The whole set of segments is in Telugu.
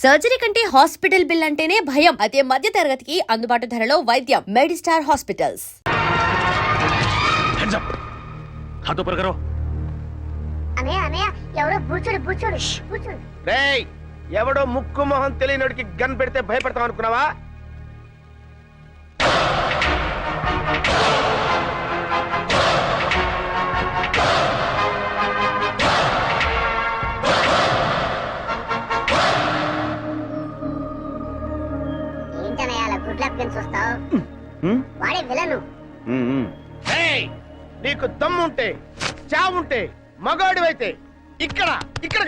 సర్జరీ కంటే హాస్పిటల్ బిల్ అంటేనే భయం. అదే మధ్య తరగతికి అందుబాటు ధరలో వైద్యం. Medistar hospitals. ఎవడో ముక్కు మొహం తెలియనోడికి గన్ పెడితే భయపడతాం అనుకున్నావా? నీకు దమ్ముంటే చావుంటే మగాడివైతే ఇక్కడ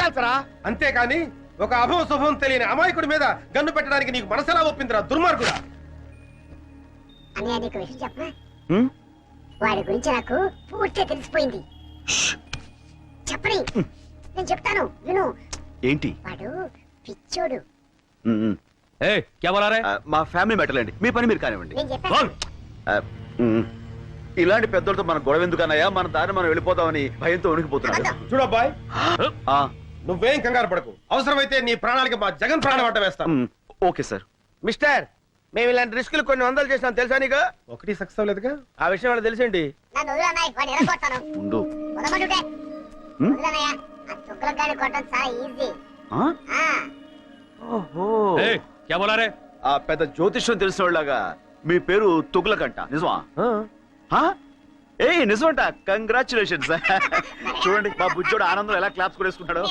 కాల్చరా. అంతేకాని ఒక అభవ శుభం తెలియని అమాయకుడి మీద గన్ను పెట్టడానికి నీకు మనసెలా ఒప్పిందిరా దుర్మార్గుడా? వాడి గురించి నాకు పూర్తిగా తెలిసిపోయింది. చెప్పని నేను చెప్తాను విను. ఏంటి? వాడు పిచ్చోడు. మా ఫ్యామిలీ మ్యాటర్ అండి, మీ పని మీరు కానివ్వండి. నేను చెప్పాను. ఇలాంటి పెద్దలతో మన గొడవ ఎందుకన్నాయా? మన దారి మనం వెళ్ళిపోతామని భయంతో ఉనికిపోతున్నాడు. చూడబ్బాయ్, నువ్వేం కంగారు పడకు. అవసరమైతే నీ ప్రాణాలకి మా జగన్ ప్రాణం అడ్డ వేస్తాం. Okay sir. మిస్టర్, మేము ఇలాంటి రిస్కులు కొన్ని వందలు చేసినాం తెలుసా నీకు? ఒకటి సక్సెస్ అవ్వలేదుగా. ఆ విషయం వాళ్ళకి తెలిసిండి. ఆ పెద్ద జ్యోతిష్యం తెలిసిన వాళ్ళగా మీ పేరు తుగులకంట, నిజమా? నిజమంట. కంగ్రాచులేషన్స్. చూడండి మా బుజ్జోడు ఆనందం ఎలా క్లాప్స్ కొడేసుకుంటాడు.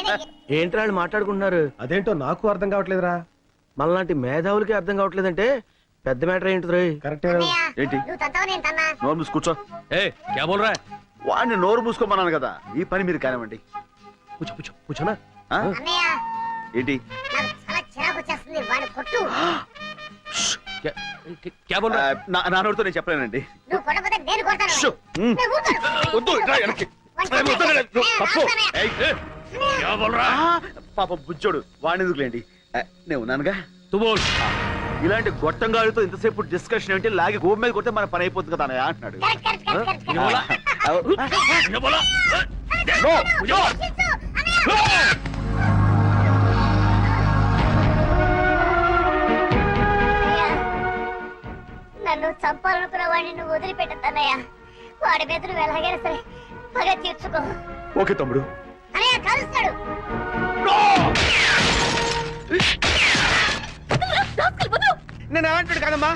ఏంటి వాళ్ళు మాట్లాడుకుంటున్నారు? అదేంటో నాకు అర్థం కావట్లేదురా. మనలాంటి మేధావులకి అర్థం కావట్లేదంటే పెద్ద మ్యాటర్ ఏంటి? కరెక్ట్. ఏంటి? నోరు మూసి కూర్చో. వాడిని నోరు మూసుకోమన్నాను కదా. ఈ పని మీరు కానివ్వండి. కూర్చోనా? ఏంటి? నా నోరుతో నేను చెప్పలేనండి. పాప బుజ్జోడు, వాడిని ఎందుకులేండి, నేను ఉన్నానుగా. ఇలాంటి గొట్టంగాడితో ఇంతసేపు డిస్కషన్ ఏంటి? లాగి గోపు మీద కొడితే మన పని అయిపోతుంది కదా అంటున్నాడు. నన్ను చంపాలనుకున్న వాడిని నువ్వు వదిలిపెట్టద్దన్నయ్యా. వాడి మీద నువ్వు ఎలాగైనా సరే పగ తీర్చుకో. ఓకే తమ్ముడు. అన్నయ్య కలుస్తాడు. నేను ఏమంటాడు కదమ్మా.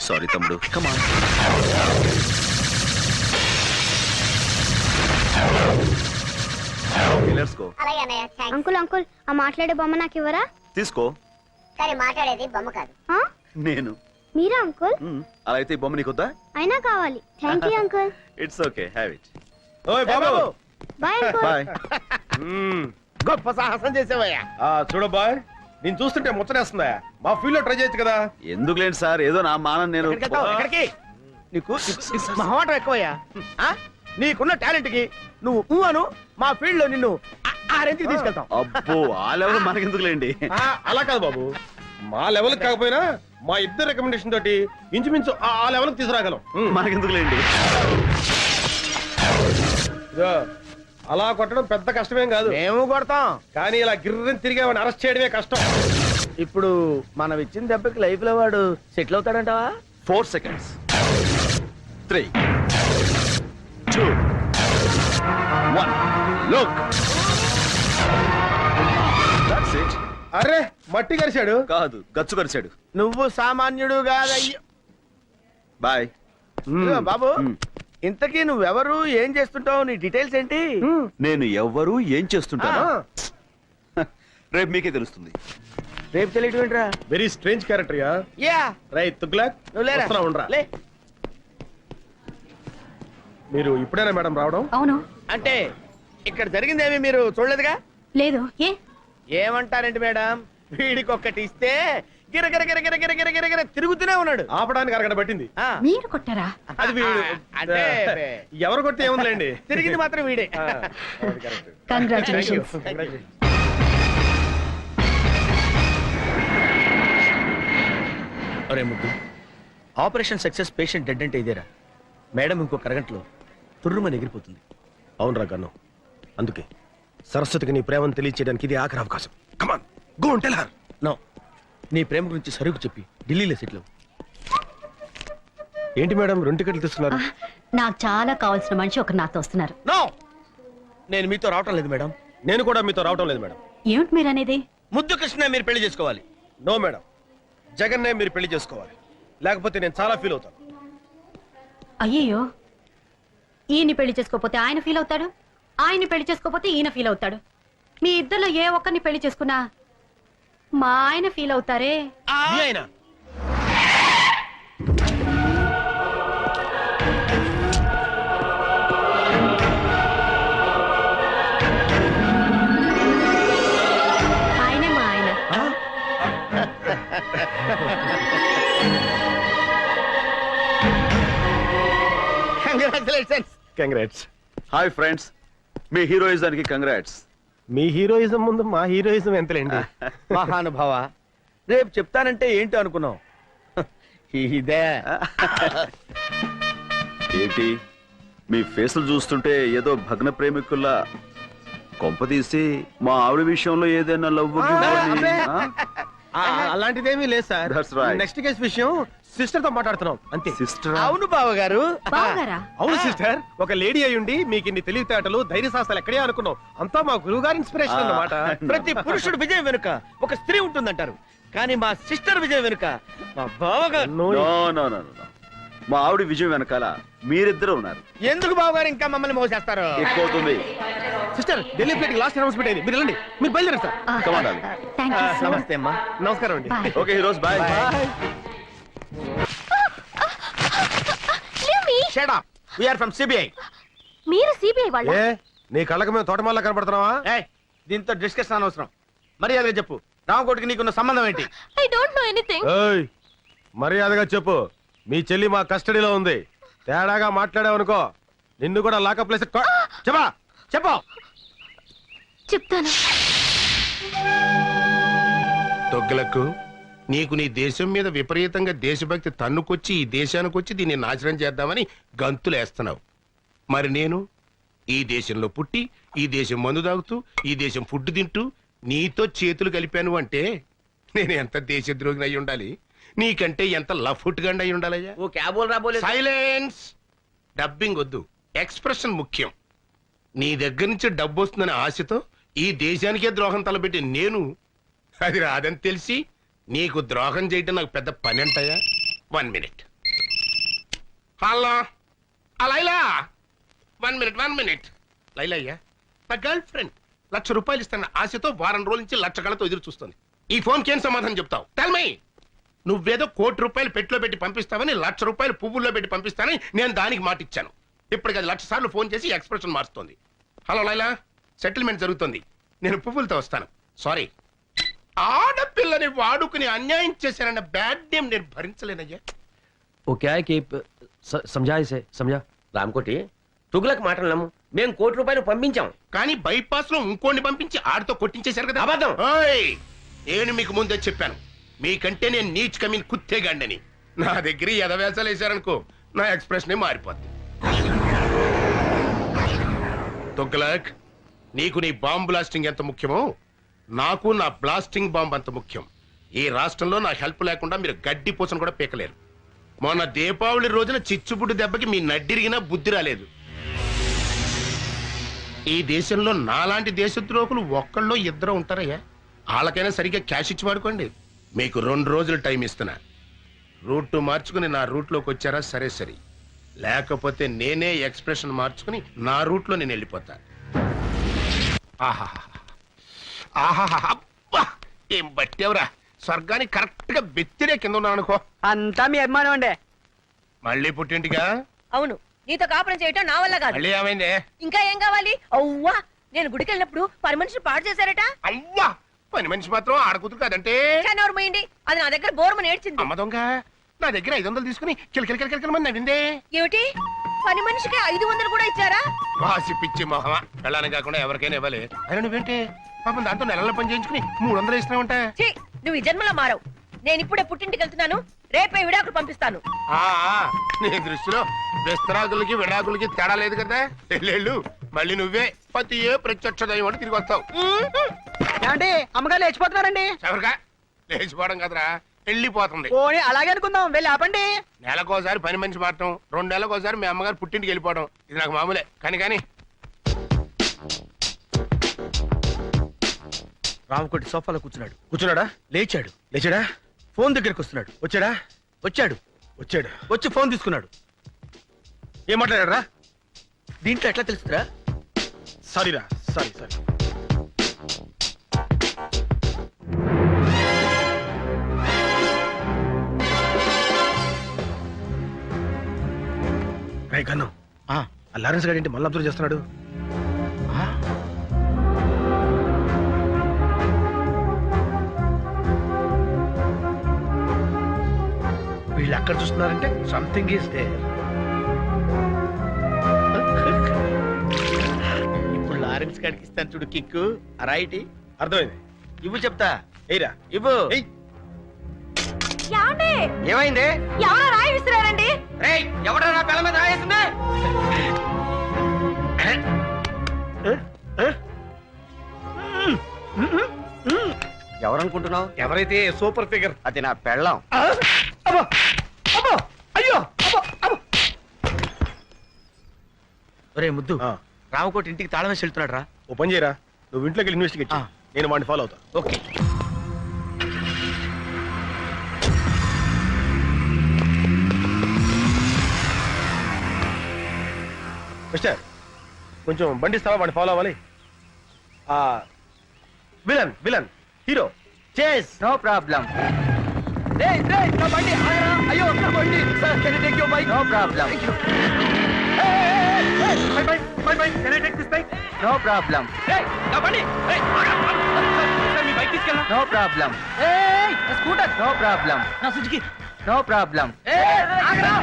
సారీ తమ్ముడు. కమాన్. అంకుల్ అంకుల్, ఆ మాట్లాడే బొమ్మ నాకు ఇవ్వరా? తీసుకో. కానీ మాట్లాడేది బొమ్మ కాదు, నేను. మీరా అంకుల్? అలా అయితే ఈ బొమ్మ నీకొద్దా? అయినా కావాలి. Thank you uncle. It's okay, have it. ఓయ్ బాబు, బై అంకుల్. బాయ్. గొప్ప సాహసం చేసావయ్యా. చూడు బాయ్, నేను చూస్తుంటే ముచ్చటేస్తుందా? మా ఫీల్డ్ లో ట్రై చేయొచ్చు కదా. ఎందుకులేండి సార్, ఏదో నా మానం. నేను నీకు మహమాటం ఎక్కువయ్యా. నీకున్న టాలెంట్ కి నువ్వు అను, మా ఫీల్డ్ లో నిన్ను ఆ రేంజ్కి తీసుకెళ్తాం. అబ్బో, ఆ లెవెల్ మనకెందుకులేండి. అలా కాదు బాబు, మా లెవెల్ కాకపోయినా మా ఇద్దరు రికమెండేషన్ తోటి ఇంచుమించు ఆ లెవెల్ తీసుకురాగలం. మనకెందుకులేండి. అలా కొట్టడం పెద్ద కష్టమేం కాదు. మేము కొడతాం, కానీ ఇలా గిర్రని తిరిగే వాడిని అరెస్ట్ చేయడమే కష్టం. ఇప్పుడు మనం ఇచ్చిన దెబ్బకి లైఫ్ లో వాడు settle అవుతాడంటావా? 4 seconds. 3, 2, 1. Look. That's it. అరే, మట్టి కరిచాడు కాదు, గచ్చు కరిచాడు. నువ్వు సామాన్యుడు కాదయ్యో. బాయ్. బాబు ఇంతకీ నువ్వెవరు ఏం చేస్తుంటావు నీ డీటెయిల్స్ ఏంటి? నేను ఎవ్వరు ఏం చేస్తుంటాను రేపు మీకే తెలుస్తుంది. రేపు తెలియటం ఏంట్రా? Very strange character yeah. Yeah right Tughlaq, నువ్వు లేరా? వస్తున్నా, ఉండరా. లే. మీరు ఇప్పుడేనా మేడం రావడం? అవును. అంటే ఇక్కడ జరిగిందేమి మీరు చూడలేదుగా? లేదు. ఏ? ఏమంటారండి మేడం, వీడికి ఒక్కటి ఇస్తే గిరగిర గిరగిర గిరగిర గిరగిర తిరుగుతూనే ఉన్నాడు. ఆపడానికి అరగంట పట్టింది. ఆ, మీరు కొట్టారా? అది వీడు. అంటే ఎవరు కొట్టి ఏముందిలేండి. తిరిగింది మాత్రం వీడే. కంగ్రాచులేషన్స్. అరే ముద్దు, ఆపరేషన్ సక్సెస్, పేషెంట్ డెడ్ అంటే ఇదేరా? మేడం ఇంకొక అరగంటలో తుర్రుమని ఎగిరిపోతుంది. అవునరా గన్ను, అందుకే సరస్వతికి నీ ప్రేమను తెలియచేయడానికి ఇది ఆఖరి అవకాశం. Come on go and tell her. No, నీ ప్రేమ గురించి సరుకు చెప్పి ఢిల్లీలో సెటిల్ అవ్వు. ఏంటి మేడం 2 టికెట్లు తీసుకున్నారు? నాకు చాలా కావాల్సిన మనిషి ఒక నాతో వస్తున్నారు. నో, నేను మీతో రావటం లేదు మేడం. నేను కూడా మీతో రావటం లేదు మేడం. ఏమిటి మీరు అనేది? ముద్దు కృష్ణ మీరు పెళ్లి చేసుకోవాలి. నో మేడం, జగన్నే మీరు పెళ్లి చేసుకోవాలి. లేకపోతే నేను చాలా ఫీల్ అవుతాను. అయ్యయ్యో, ఈయన్ని పెళ్లి చేసుకోపోతే ఆయన ఫీల్ అవుతాడు, ఆయన్ని పెళ్లి చేసుకోపోతే ఈయన ఫీల్ అవుతాడు. మీ ఇద్దరిలో ఏ ఒక్కరిని పెళ్లి చేసుకున్నా మా ఆయన ఫీల్ అవుతారే. మీ ఆయన ఆయనే మా ఆయన. కంగ్రాచులేషన్స్. కంగ్రాట్స్. హాయ్ ఫ్రెండ్స్, మీ హీరోయిజానికి కంగ్రాట్స్. మీ హీరోయిజం ముందు మా హీరోయిజం ఎంతలేండి. మహానుభావ, రేపు చెప్తానంటే ఏంటో అనుకున్నావు. ఇదే ఏంటి మీ ఫేసులు చూస్తుంటే ఏదో భగ్న ప్రేమికుల్లా, కొంపదీసి మా ఆవిడ విషయంలో ఏదైనా లవ్ అబ్బే. అలాంటిదేమీ లేదు sir. That's right. Next case విషయం సిస్టర్ తో మాట్లాడుతున్నాం అంతే. సిస్టర్? అవును బావగారు. బావగారా? అవును సిస్టర్, ఒక లేడీ అయ్యుండి మీకు ఇన్ని తెలివితేటలు ధైర్య సాహసాలు ఎక్కడే అనుకున్నాం. అంతా మా గురువు గారి ఇన్స్పిరేషన్ అన్నమాట. ప్రతి పురుషుడు విజయం వెనుక ఒక స్త్రీ ఉంటుందంటారు, కానీ మా సిస్టర్ విజయం వెనుక మా బావగారు. No, no no no no. మా ఆవిడ విజయం వెనకాల మీరిద్దరు ఉన్నారు. ఎందుకు బావగారు ఇంకా మమ్మల్ని మోసేస్తారు? ఎక్కువ అవుతుంది. Sister Delhi flight last announcement అయింది, మీరు వెళ్ళండి. మీరు బయలుదేరండి sir. Come on, darling. Thank you so much. నమస్తే అమ్మా. నమస్కారం అండి. Bye. Okay heroes, bye. Shut up. We are from CBI. మీరు సిబిఐ వాళ్ళ? ఏ నీ కళ్ళకి మేము తోటమాల కనపడుతున్నావా? ఏయ్, దీంతో డిస్కషన్ అనవసరం. మర్యాదగా చెప్పు, రామకోటికి నీకున్న సంబంధం ఏంటి? I don't know anything. ఏయ్, మర్యాదగా చెప్పు. మీ చెల్లి మా కస్టడీలో ఉంది. తేడాగా మాట్లాడావనుకో నిన్ను కూడా లాకప్ ప్లేస్. చెప్పా చెప్పు. చెప్తాను. తొగ్గులకు నీకు నీ దేశం మీద విపరీతంగా దేశభక్తి తన్నుకొచ్చి ఈ దేశానికి వచ్చి దీన్ని నాశనం చేద్దామని గంతులేస్తున్నావు. మరి నేను ఈ దేశంలో పుట్టి ఈ దేశం మందు తాగుతూ ఈ దేశం ఫుడ్ తింటూ నీతో చేతులు కలిపాను అంటే నేను ఎంత దేశద్రోహిని అయి ఉండాలి, నీకంటే ఎంత లఫుట్గా అయి ఉండాలయ్యా. ఓ క్యాబోల్ రాబోలే. సైలెన్స్. డబ్బింగ్ వద్దు, ఎక్స్ప్రెషన్ ముఖ్యం. నీ దగ్గర నుంచి డబ్బు వస్తుందనే ఆశతో ఈ దేశానికే ద్రోహం తలపెట్టి నేను అది రాదని తెలిసి నీకు ద్రోహం చేయటం నాకు పెద్ద పని అంటాయా? 1 minute. Hello Laila, 1 minute. Laila అయ్యా, నా గర్ల్ ఫ్రెండ్ ₹1,00,000 ఇస్తాను ఆశతో వారం రోజుల నుంచి లక్ష కళతో ఎదురు చూస్తుంది. ఈ ఫోన్కి ఏం సమాధానం చెప్తావు? Tell me. నువ్వేదో ₹1,00,00,000 పెట్టులో పెట్టి పంపిస్తావని ₹1,00,000 పువ్వుల్లో పెట్టి పంపిస్తానని నేను దానికి మాట ఇచ్చాను. ఇప్పటికి అది 1,00,000 సార్లు ఫోన్ చేసి ఎక్స్ప్రెషన్ మారుస్తోంది. హలో లైలా, సెటిల్మెంట్ జరుగుతుంది, నేను పువ్వులతో వస్తాను. సారీ, ఆడపిల్లని వాడుకుని అన్యాయం చేశానన్న బ్యాడ్ నేమ్ నేను భరించలేనయ్యా. वो क्या है कि समझा इसे समझा రామకోటి, తుగులకు మాటలు నమ్ము. మేము ₹1,00,00,000 పంపించాం, కానీ బైపాస్ లో ఇంకోని పంపించి ఆడితో కొట్టించేశారు కదా. అబద్ధం. ఓయ్, నేను మీకు ముందే చెప్పాను, మీకంటే నేను నీచ్ కమీన్ కుత్తేగాండని. నా దగ్గర ఎదవేసాలు వేశారనుకో నా ఎక్స్ప్రెషన్ మారిపోద్ది. తుగ్లక్, నీకు నీ బాంబ్ బ్లాస్టింగ్ ఎంత ముఖ్యమో నాకు నా బ్లాస్టింగ్ బాంబ్ అంత ముఖ్యం. ఈ రాష్ట్రంలో నా హెల్ప్ లేకుండా మీరు గడ్డి పూసను కూడా పీకలేరు. మొన్న దీపావళి రోజున చిచ్చుబుడ్డు దెబ్బకి మీ నడ్డిరిగినా బుద్ధి రాలేదు. ఈ దేశంలో నాలాంటి దేశద్రోహులు ఒక్కళ్ళో ఇద్దరు ఉంటారయ్యా. వాళ్ళకైనా సరిగ్గా క్యాష్ ఇచ్చి వాడుకోండి. మీకు 2 రోజులు టైం ఇస్తున్నా. రూట్ మార్చుకుని నా రూట్లోకి వచ్చారా సరే సరే, లేకపోతే నేనే ఎక్స్ప్రెషన్ మార్చుకుని నా రూట్లో నేను వెళ్ళిపోతా. ఆహాహా ఆహాహా, అబ్బా ఏం బట్టేవరా, స్వర్గానికి కరెక్ట్ గా బెత్తిరే కింద ఉన్నాను అనుకో. అంతా మీ అభిమానం అండి. మళ్ళీ పుట్టింటిగా? అవును, నీతో కాపురం చేయటం నా వల్ల కాదు. మళ్ళీ ఏమైంది? ఇంకా ఏం కావాలి? అవ్వా, నేను గుడికి వెళ్ళినప్పుడు పని మనిషిని పాడు చేశారట. అవ్వా, పని మనిషి మాత్రం ఆడకూతురు కాదంటే. ఎవరు పోయింది? అది నా దగ్గర బోర్మని ఏడ్చింది. అమ్మ దొంగ, నా దగ్గర 500 తీసుకుని కిలకిల మంది నడిందే. ఏమిటి, పని మనిషికి 500 కూడా ఇచ్చారా? వాసి పిచ్చి మొహమా, వెళ్ళాలని కాకుండా ఎవరికైనా ఇవ్వాలి. అయినా నువ్వేంటి పాపం దాంతో నెలల పని చేయించుకుని 300 ఇస్తున్నావుంటా? ఛీ, నువ్వు ఈ జన్మలో మారవు. నేను ఇప్పుడే పుట్టింటికి వెళ్తున్నాను, రేపే విడాకులు పంపిస్తాను. నీ దృష్టిలో విస్తరాకులకి విడాకులకి తేడా లేదు కదా. వెళ్ళు, మళ్ళీ నువ్వే పతియే ప్రత్యక్ష దైవం అని తిరిగి వస్తావు. ఏమండి అమ్మగారు లేచిపోతున్నారండి. ఎవరిగా లేచిపోవడం కదరా, వెళ్ళిపోతుంది. ఓని అలాగే అనుకుందాం, వెళ్ళి ఆపండి. నెలకోసారి పని మనిషి మారటం, 2 నెలలకోసారి మీ అమ్మగారు పుట్టింటికి వెళ్ళిపోవడం, ఇది నాకు మామూలే. కానీ రామకోటి సోఫాలో కూర్చున్నాడు. కూర్చున్నాడా? లేచాడు. లేచాడా? ఫోన్ దగ్గరికి వస్తున్నాడు. వచ్చాడా? వచ్చాడు. వచ్చి ఫోన్ తీసుకున్నాడు. ఏం మాట్లాడారా? దీంట్లో ఎట్లా తెలుస్తుందా? సారీరా, సారీ. రై కన్ను, ఆ లారెన్స్ గారి ఏంటి మళ్ళీ అబ్జర్వ్ చేస్తున్నాడు? వీళ్ళు అక్కడ చూస్తున్నారంటే సంథింగ్ ఈస్ దేర్. ఇప్పుడు లారెన్స్ గారికి ఇస్తాను చూడు కిక్కు. రైట్, అర్థమైంది. ఇవ్వు చెప్తా. ఏయ్రా, ఇవ్వు. ఏయ్. ఏమైంది? ఎవరో రాయి విసిరారండి. ఎవడ నా పిల్ల మీద రాయేసింది? ఎవరనుకుంటున్నావు? ఎవరైతే సూపర్ ఫిగర్. అది నా పెళ్ళం. అయ్యో, ఒరే ముద్దు, ఆ. రామకోటి ఇంటికి తాళం వేసి వెళ్తున్నాడు రా. ఓ పని చేయరా, నువ్వు ఇంట్లోకి వెళ్ళి ఇన్వెస్టిగేట్ ఆ. నేను వాడిని ఫాలో అవుతా. ఓకే. మిస్టర్, కొంచెం బండి ఇస్తావా? వాడిని ఫాలో అవ్వాలి. Villain hero. Chase no problem. నా బండి ఆగరా. అయ్యో నా బండి. Sir can you take your bike? No problem. My bike, can I take this bike? No problem. నా బండి. సార్ మీ బైక్ తీసుకెళ్ళా. No problem. నా స్కూటర్. No problem. నా సుజుకి. No problem. ఆగరా.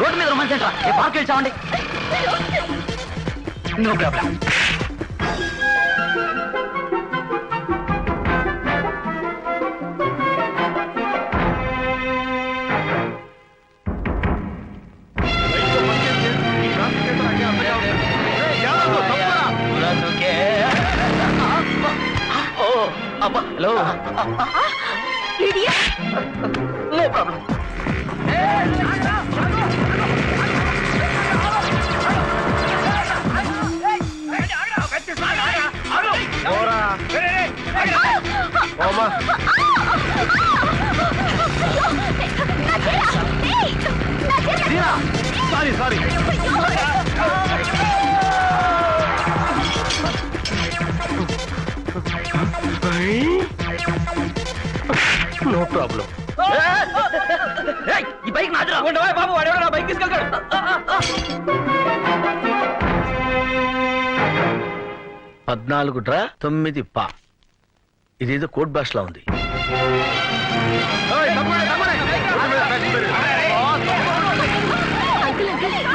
రోడ్డు మీద రొమాన్స్ ఏంట్రా? ఏ పార్క్ వెళ్ళామండి. No problem. Hello. No problem. Sorry. No problem. ఈ బైక్ నాదిరా. ఉండవా బాబు, వాడేవాడు నా బైక్ తీసుకెళ్తాడు. 14 డ్రా 9 పా. ఇదేదో కోడ్ భాషలా ఉంది.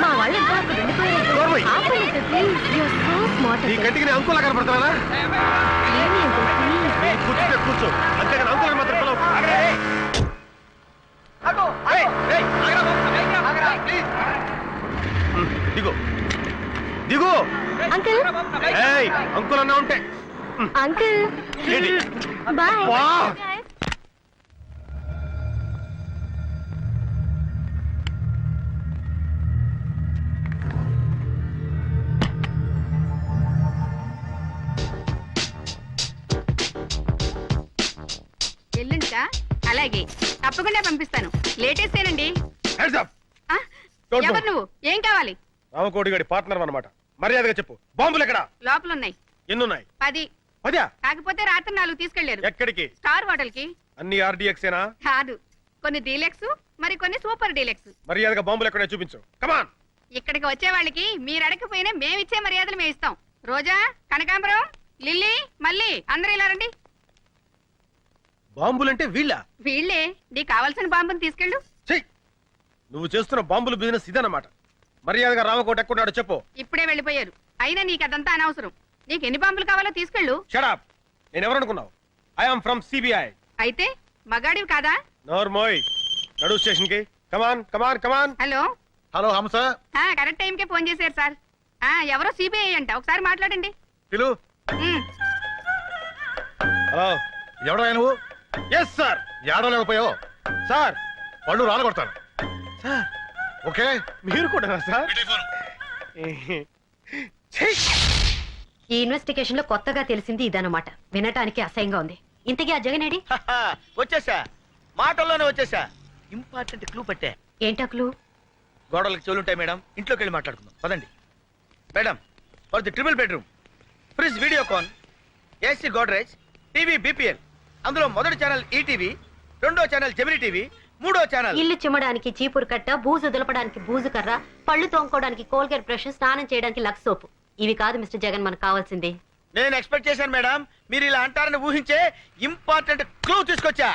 మా వాళ్ళు ఎంత అక్కడ ఉండిపోయారు. ఆపలేదు, please. You're so smart. నీ కంటికి నేను అంకులా కనపడతానా? ఏమి అంకుల్, please. కూర్చుంటే కూర్చో, అంతేగాని అంకులకు మాత్రం పిలవకు. దిగు. అంకుల్, ఏయ్, అంకుల్ అన్నా ఉంటే అంకుల్, ఏంటి? బాయ్. వా. అలాగే తప్పకుండా పంపిస్తాను. లేటెస్ట్ ఏనండి. Hands up! ఆ, Don't ఎవరు move. నువ్వు? ఏం కావాలి? రామకోటి గడి పార్ట్నర్ అన్నమాట. మర్యాదగా చెప్పు, బాంబులు ఎక్కడ? లోపల ఉన్నాయి. ఎన్నున్నాయి? 10. 10? కాకపోతే రాత్రి 4 తీసుకెళ్లారు. ఎక్కడికి? స్టార్ హోటల్ కి. అన్ని ఆర్డీఎక్సేనా? కాదు, కొన్ని డీలక్స్, మరి కొన్ని సూపర్ డీలక్స్. మర్యాదగా బాంబులు ఎక్కడో చూపించు. కమాన్. ఇక్కడికి వచ్చే వాళ్ళకి మీరు అడగకపోయినా మేమిచ్చే మర్యాదలు మేము ఇస్తాం. రోజా, కనకాంబరం, లిల్లీ, మళ్ళీ అందరూ ఇలా రండి. బాంబులంటే వీళ్ళ? వీళ్ళే. నీకు కావాల్సిన బాంబుని తీసుకెళ్ళు. చెయ్, నువ్వు చేస్తున్న బాంబుల బిజినెస్ ఇదన్నమాట. మర్యాదగా రామకోట ఎక్కడున్నాడో చెప్పు. ఇప్పుడే వెళ్ళిపోయారు. అయినా నీకు అదంతా అనవసరం. నీకు ఎన్ని బాంబులు కావాలో తీసుకెళ్ళు. షడప్. నేను ఎవరనుకున్నావు? I'm from CBI. అయితే మగాడివి కాదా? నోర్మోయ్, నడు స్టేషన్ కి. Come on come on come on. Hello. Hello Hamsa. Correct టైంకే ఫోన్ చేశారు సార్. ఎవరో సిబిఐ అంట, ఒకసారి మాట్లాడండి. పిలు. హలో, ఎవడా నువ్వు? Yes sir. ఏడవలేకపోయావు సార్, పళ్ళు రాలగొడతాను సార్. ఓకే, మీరు కూడా సార్. ఈ ఇన్వెస్టిగేషన్ లో కొత్తగా తెలిసింది ఇదన్నమాట. వినటానికి అసహ్యంగా ఉంది. ఇంతకీ ఆ జగనేడి? వచ్చేసా, మాటల్లోనే వచ్చేసా. ఇంపార్టెంట్ క్లూ పట్టే. ఏంటా క్లూ? గోడలకు చెవులుంటాయి మేడం, ఇంట్లోకి వెళ్ళి మాట్లాడుకుందాం పదండి. Madam, for the triple bedroom, fridge, Videocon, AC Godrej, TV BPL. అందులో మొదటి ఛానల్ ఈటీవీ, రెండో ఛానల్ జెమిని టీవీ, మూడో ఛానల్. ఇల్లు చిమ్మడానికి చీపురు కట్ట, బూజు దులపడానికి బూజు కర్ర, పళ్ళు తోముకోవడానికి కోల్గేట్ బ్రష్, స్నానం చేయడానికి లక్స్ సోపు. ఇవి కాదు మిస్టర్ జగన్ మనకు కావాల్సింది. నేను ఎక్స్పెక్ట్ చేశాను మేడం, మీరు ఇలా అంటారని ఊహించే ఇంపార్టెంట్ క్లూ తీసుకొచ్చా.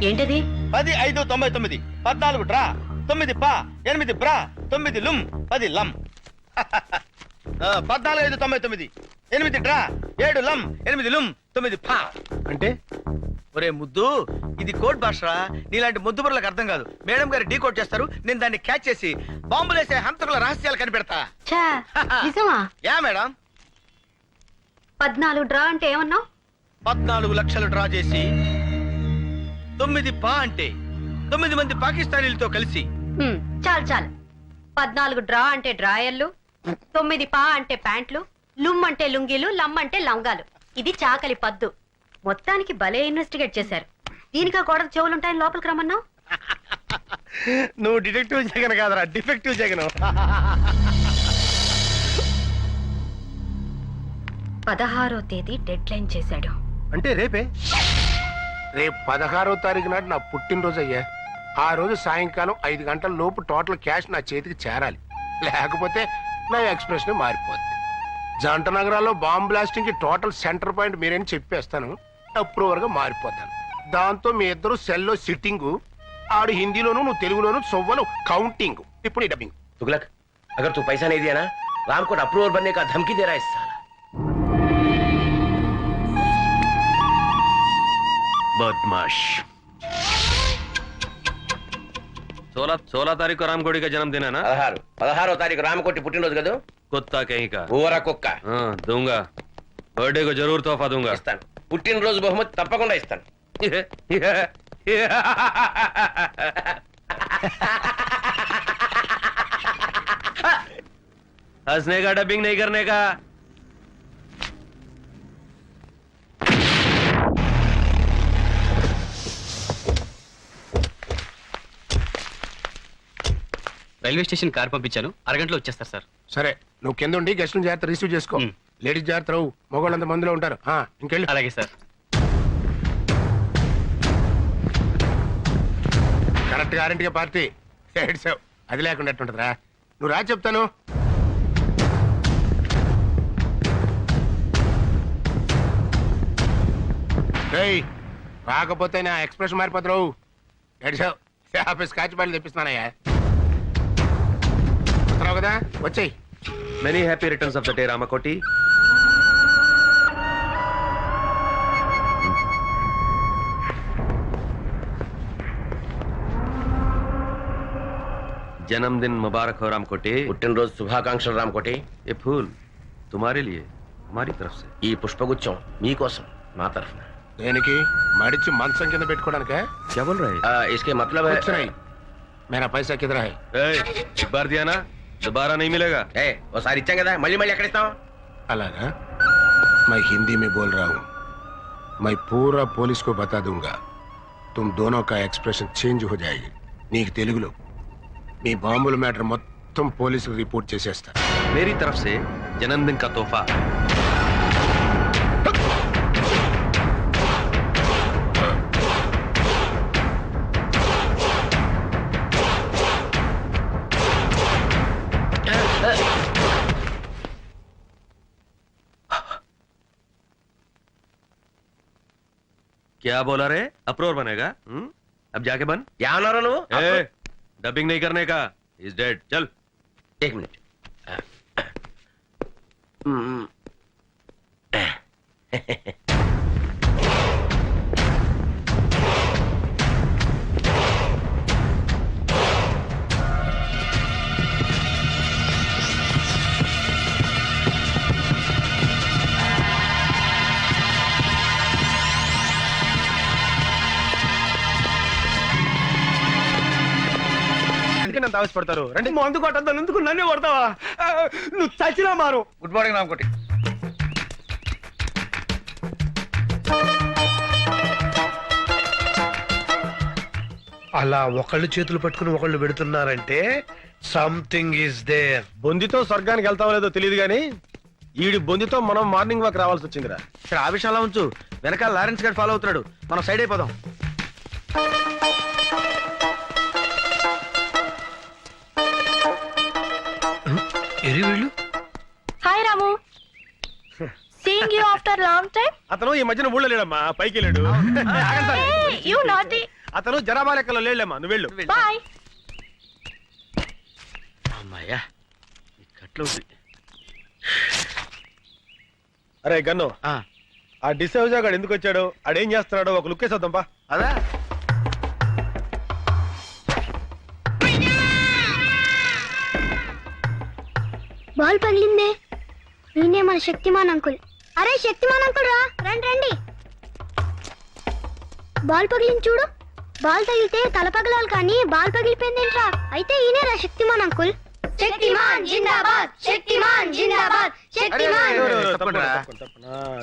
ఏంటది? 10, 5, 99, 14 డ్రా, 9 పా, 8 బ్రా, 9 లుమ్, 10 లమ్. 14, 5, 99, 8 డ్రా, 7 లమ్, 8 లుమ్, 9 పా. అంటే ఒరే ముద్దు, ఇది కోడ్ భాషరా. నీలాంటి ముద్దు బుర్రలకు అర్థం కాదు. మేడం గారు డీ కోడ్ చేస్తారు, నేను దాన్ని క్యాచ్ చేసి బాంబులేసే హంతకుల రహస్యాలు కనిపెడతా. ఛా, నిజమా? Yeah madam. 14 డ్రా అంటే ఏమన్నావు? 14 లక్షలు డ్రా చేసి 9 పా అంటే 9 మంది పాకిస్తానీలతో కలిసి. చాలు చాలు. 14 డ్రా అంటే డ్రాయర్లు, 9 పా అంటే ప్యాంట్లు, లుమ్ అంటే లుంగీలు, లమ్ అంటే లంగాలు. ఇది చాకలి పద్దు. మొత్తానికి భలే ఇన్వెస్టిగేట్ చేశారు. దీనికా గోడకు చెవులుంటాయని లోపలికి రమ్మన్నావు? నువ్వు డిటెక్టివ్ జగన్ కాదరా, డిఫెక్టివ్ జగన్. 16వ తేదీ డెడ్ లైన్ చేశాడు. అంటే రేపే? రేపు 16వ తారీఖు నాడు నా పుట్టినరోజు అయ్యా. ఆ రోజు సాయంకాలం 5 గంటల లోపు టోటల్ క్యాష్ నా చేతికి చేరాలి. లేకపోతే నా ఎక్స్ప్రెషన్ మారిపోద్ది. జంట నగరాల్లో బాంబ్ బ్లాస్టింగ్ కి టోటల్ సెంటర్ పాయింట్ మీరేని చెప్పేస్తాను. అప్రూవర్ గా మారిపోతాను. దాంతో మీ ఇద్దరు సెల్లో సిట్టింగు, ఆడు హిందీలోను నువ్వు తెలుగులోను సొవ్వలు కౌంటింగ్. ఇప్పుడు ఈ డబ్బింగ్. तुगलक, अगर तू पैसा नहीं दिया ना, राम को अप्रूवर बनने का धमकी दे रहा है इस साला। बदमाश। 16 तारीख को रामकोटी का जन्मदिन है ना? 16వ తారీఖు రామకోటి పుట్టినరోజు కదా. कुत्ता कहीं का। ఊర కుక్క. हाँ दूंगा, बर्थडे को जरूर तोहफा दूंगा। ఇస్తాను. పుట్టినరోజు బహుమతి తప్పకుండా ఇస్తాను. हंसने का, डबिंग नहीं करने का। రైల్వే స్టేషన్ కార్ పంపించాను, అరగంటలో వచ్చేస్తారు సార్. సరే, నువ్వు కింద ఉండి గెస్ట్లను జాగ్రత్త రిసీవ్ చేసుకో. లేడీస్ జాగ్రత్త రావు, మగవాళ్ళంత మందిలో ఉంటారు. ఇంకెళ్ళి. అలాగే సార్. కరెక్ట్ గ్యారంటీగా పార్టీ ఏడ్చావు. అది లేకుండా ఎట్టుంటదిరా. నువ్వు రా చెప్తాను. రాకపోతే నా ఎక్స్ప్రెషన్ మారిపోతావు. ఏడ్చావు. ఆఫీస్ కాచి బయలు తెప్పిస్తున్నానయ్యా. వస్తున్నావు కదా, వచ్చేయి. Many happy returns of the day, Ramakoti. जन्मदिन मुबारक हो रामकोटी। పుట్టినరోజు శుభాకాంక్షలు రామకోటి. ये फूल तुम्हारे लिए हमारी तरफ से। ఈ పుష్పగుచ్చం మీకోసం మా తరఫున. దేనికి? మడిచి మంచం కింద పెట్టుకోవడానికే? क्या बोल रहे हैं? इसके मतलब है कुछ नहीं. मेरा पैसा किधर है? एक बार दिया ना, दोबारा नहीं मिलेगा। ఒకసారి ఇచ్చాం కదా, మళ్ళీ మళ్ళీ ఎక్కడ ఇస్తాం? అలాగా? मैं हिंदी में बोल रहा हूँ. मैं पूरा पुलिस को बता दूंगा. तुम दोनों का एक्सप्रेशन चेंज हो जाएगी. నీకు తెలుగులో మీ బాంబుల మ్యాటర్ మొత్తం పోలీసులు రిపోర్ట్ చేసేస్తా. मेरी तरफ से जन्मदिन का तोहफा. क्या बोला रे? अप्रोर बनेगा? अब जाके बन. क्या ना रो डबिंग नहीं करने का. Is dead. चल. 1 मिनट. ఎందుకు ఆవేశపడతారు? రండి. మందు కొట్టద్దాను ఎందుకు నన్ను కొడతావా? నువ్వు చచ్చినా మారు. Good morning Ramakoti. అలా ఒకళ్ళు చేతులు పట్టుకుని ఒకళ్ళు పెడుతున్నారంటే సంథింగ్ ఈస్ దేర్. బొందితో స్వర్గానికి వెళ్తామో లేదో తెలియదు కానీ ఈడి బొందితో మనం మార్నింగ్ వాక్ రావాల్సి వచ్చిందిరా. సరే ఆ విషయంలో ఉంచు. వెనకాల లారెన్స్ గారు ఫాలో అవుతున్నాడు. మనం సైడ్ అయిపోదాం. ఎరి వీళ్ళు hi Ramu, seeing you after long time. అతను ఈ మధ్యన ఊళ్ళో లేడమ్మా, పైకి వెళ్ళాడు. You naughty. అతను జనాభా లెక్కలో లేడమ్మా, నువ్వు వెళ్ళు. బాయ్. అమ్మాయ్యా ఈ కట్లు. అరే గన్ను, ఆ డిసౌజా గాడు ఎందుకు వచ్చాడు, ఆడేం చేస్తున్నాడో ఒక లుక్ వేసేద్దాంపా. అదా బాల్ పగిలిందే. ఈయనే మన శక్తిమాన్ అంకుల్. అరే శక్తిమాన్ అంకుల్ రా, రండి రండి. బాల్ పగిలింది చూడు. బాల్ తగిలితే తల పగలాలి కానీ బాల్ పగిలిపోయిందేంట్రా? అయితే ఈయనే రా శక్తిమాన్ అంకుల్. శక్తిమాన్ జిందాబాద్, శక్తిమాన్ జిందాబాద్, శక్తిమాన్.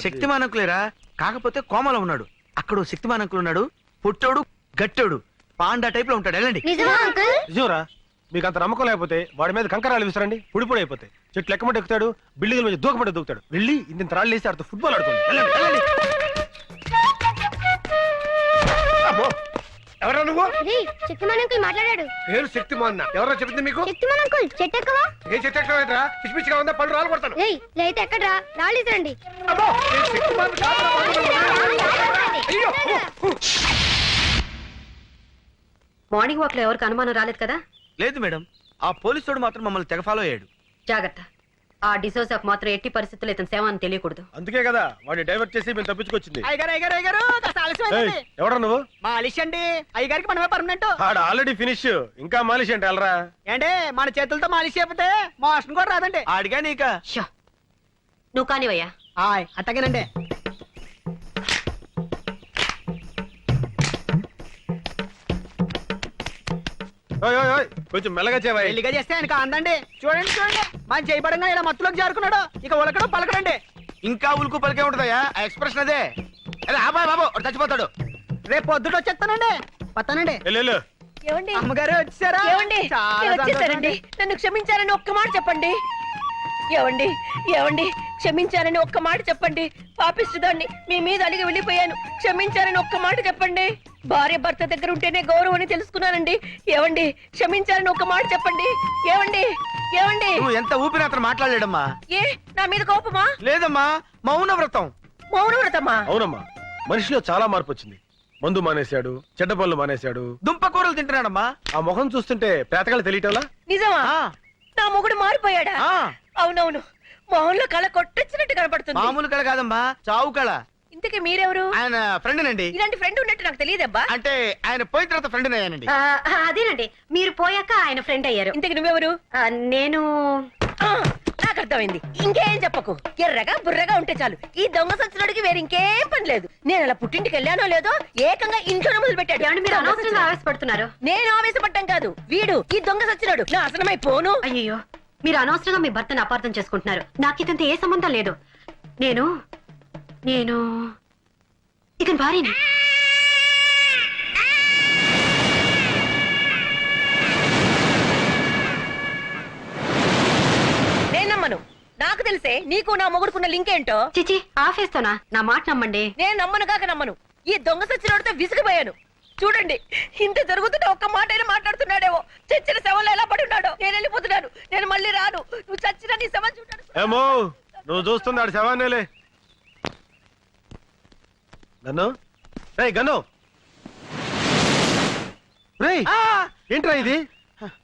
శక్తిమాన్ అంకులేరా, కాకపోతే కోమలో ఉన్నాడు. అక్కడ శక్తిమాన్ అంకుల్ ఉన్నాడు. పుట్టోడు గట్టోడు పాండా టైప్ లో ఉంటాడు. వెళ్ళండి. నిజమా అంకుల్? నిజంరా, మీకు అంత నమ్మకం లేకపోతే వాడి మీద కంకరాలు విసరండి, పొడి అయిపోతాయి. చెట్లు ఎక్కమంటే ఎక్కుతాడు, బిల్డింగ్ మీద దూకమంటే దూకుతాడు. వెళ్ళి ఇంత రాళ్ళు వేసి ఆడుతూ ఫుట్బాల్ ఆడుకోండి. వెళ్ళండి, వెళ్ళండి. ఎవరా నువ్వు? శక్తిమాన్ అంకుల్ మాట్లాడాడు. పేరు శక్తిమాన్. ఎవరో చెప్పింది మీకు? శక్తిమాన్ అంకుల్ చెట్టు ఎక్కవా? ఏ చెట్టు ఎక్కడరా? పిచ్చి పిచ్చిగా ఉందా? పళ్ళు రాలు కొడతాను. లేతే ఎక్కడ్రా? రాళ్ళిసరండి. అబ్బో, నేను శక్తిమాన్ కాదు. అయ్యో. మార్నింగ్ వాక్ లో ఎవరికి అనుమానం రాలేదు కదా? లేదు మేడం, ఆ పోలీసుడు మాత్రం మమ్మల్ని తెగ ఫాలో అయ్యాడు. జాగ్రత్త. ఆ డిసోజాకు మాత్రం ఎట్టి పరిస్థితుల్లో ఇతని సేవ అని తెలియకూడదు. అందుకే కదా వాడిని డైవర్ట్ చేసి మేము తప్పించుకొచ్చింది. అయ్యగారు అయ్యగారు అయ్యగారు కాస్త ఆలస్యమైంది. ఎవడా నువ్వు? మాలిష్ అండి. అయ్యగారికి మనమే పర్మనెంట్. ఆడ ఆల్రెడీ ఫినిష్, ఇంకా మాలిష్ అంటే వెళ్ళరా. ఏంటి మన చేతులతో మాలిష్ చేయకపోతే మోషన్ కూడా రాదండి. ఆడిగా నీక. షో, నువ్వు కానివయ్యా. అట్టగేనండి. కొంచెం మెల్లగా చేవా. పెళ్లిగా చేస్తే ఆయనకు అందండి. చూడండి చూడండి, మన చేయబడంగా ఇలా మత్తులోకి జారుకున్నాడు. ఇక ఉలకడం పలకడండి. ఇంకా ఉలుకు పలికే ఉంటుందయ్యా ఆ ఎక్స్ప్రెషన్ అదే. అదే ఆబాయ్ బాబు వాడు చచ్చిపోతాడు. రేపు పొద్దుట వచ్చేస్తానండి. పత్తానండి. వెళ్ళు. ఏమండి? అమ్మగారు వచ్చారా? ఏమండి? చాలా వచ్చేసారండి. నన్ను క్షమించారని ఒక్క మాట చెప్పండి. ఏమండి? ఏమండి? క్షమించారని ఒక్క మాట చెప్పండి. పాపిస్తుదాన్ని మీ మీద అలిగి వెళ్ళిపోయాను. క్షమించారని ఒక్క మాట చెప్పండి. భార్య భర్త దగ్గర ఉంటేనే గౌరవం అని తెలుసుకున్నానండి. ఏమండి? క్షమించారని ఒక్క మాట చెప్పండి. ఏమండి? ఏమండి? నువ్వు ఎంత ఊపిరి అతను మాట్లాడలేడమ్మా. ఏ నా మీద కోపమా? లేదమ్మా, మౌన వ్రతం. మౌన వ్రతమా? అవునమ్మా, మనిషిలో చాలా మార్పు వచ్చింది. మందు మానేశాడు, చెడ్డ పనులు మానేశాడు, దుంప కూరలు తింటున్నాడమ్మా. ఆ ముఖం చూస్తుంటే పేతకాలు తెలియటంలా. నిజమా? ఆ, నా మొగుడు మారిపోయాడా? ఆ. అవునవును, మొహంలో కళ కొట్టొచ్చినట్టు కనపడుతుంది. మామూలు కళ కాదమ్మా, చావు కళ. ఇంతకీ మీరెవరు? ఆయన ఫ్రెండ్ నండి. ఇలాంటి ఫ్రెండ్ ఉన్నట్టు నాకు తెలియదబ్బా. అంటే ఆయన పోయిన తర్వాత ఫ్రెండ్ అయ్యానండి. అదేనండి, మీరు పోయాక ఆయన ఫ్రెండ్ అయ్యారు. ఇంతకి నువ్వెవరు? నేను నాకు అర్థమైంది. ఇంకేం చెప్పకు. ఎర్రగా బుర్రగా ఉంటే చాలు. ఈ దొంగ సచ్చినోడికి వేరే ఇంకేం పని లేదు. నేను అలా పుట్టింటికి వెళ్ళానో లేదో ఏకంగా ఇంట్లోనే మొదలు పెట్టాడు. ఏమండి మీరు అనవసరంగా ఆవేశపడుతున్నారు? నేను ఆవేశపడ్డం కాదు, వీడు ఈ దొంగ సచ్చినోడు నాశనమై పోను. అయ్యో, మీరు అనవసరంగా మీ భర్తను అపార్థం చేసుకుంటున్నారు. నాకు ఇదంతా ఏ సంబంధం లేదు. నేను నేను ఇతని భార్యని. నేను నమ్మను. నాకు తెలిసే నీకు నా మొగుడుకున్న లింక్ ఏంటో. చిచి ఆఫేస్తోనా? నా మాట నమ్మండి. నేను నమ్మను కాక నమ్మను. ఈ దొంగ సచ్చినోడితో విసిగిపోయాను. చూడండి, ఇంత జరుగుతుంటే ఒక్క మాట అయినా మాట్లాడుతున్నాడేమో. చచ్చిన శవంలో ఎలా పడి ఉన్నాడో. నేను వెళ్ళిపోతున్నాను. నేను మళ్ళీ రాను. నువ్వు చచ్చిన నీ శవం చూడాను. ఏమో నువ్వు చూస్తున్నాడు శవాన్నేలే. గన్ను రేయ్ గన్ను రేయ్ ఏంట్రా ఇది?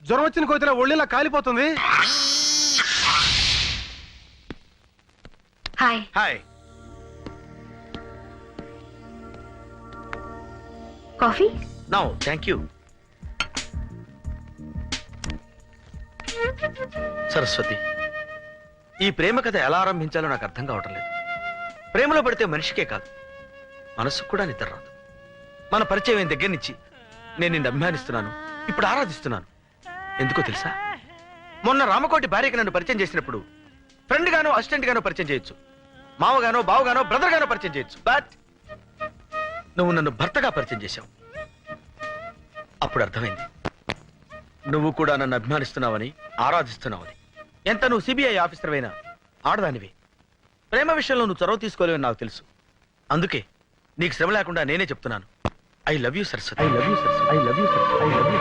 జ్వరం వచ్చిన కోతిలా ఒళ్ళిలా కాలిపోతుంది. Hi. Hi. Coffee? No thank you. Saraswati, ఈ ప్రేమ కథ ఎలా ఆరంభించాలో నాకు అర్థం కావటం లేదు. ప్రేమలో పడితే మనిషికే కాదు, మనసుకు కూడా నిద్ర రాదు. మన పరిచయం అయిన దగ్గర నుంచి నేను నిన్ను అభిమానిస్తున్నాను, ఇప్పుడు ఆరాధిస్తున్నాను. ఎందుకో తెలుసా? మొన్న రామకోటి భార్యకి నన్ను పరిచయం చేసినప్పుడు ఫ్రెండ్ గానో అసిస్టెంట్ గానో పరిచయం చేయొచ్చు, మావగానో బావగానో బ్రదర్ గానో పరిచయం చేయొచ్చు. బట్ నువ్వు నన్ను భర్తగా పరిచయం చేశావు. అప్పుడు అర్థమైంది నువ్వు కూడా నన్ను అభిమానిస్తున్నావని, ఆరాధిస్తున్నావని. ఎంత నువ్వు సిబిఐ ఆఫీసర్ అయినా ఆడదానివి. ప్రేమ విషయంలో నువ్వు చొరవ తీసుకోలేవని నాకు తెలుసు. అందుకే నీకు శ్రమ లేకుండా నేనే చెప్తున్నాను. I love you Saraswati. I love you Saraswati. I love you Saraswati. I love you.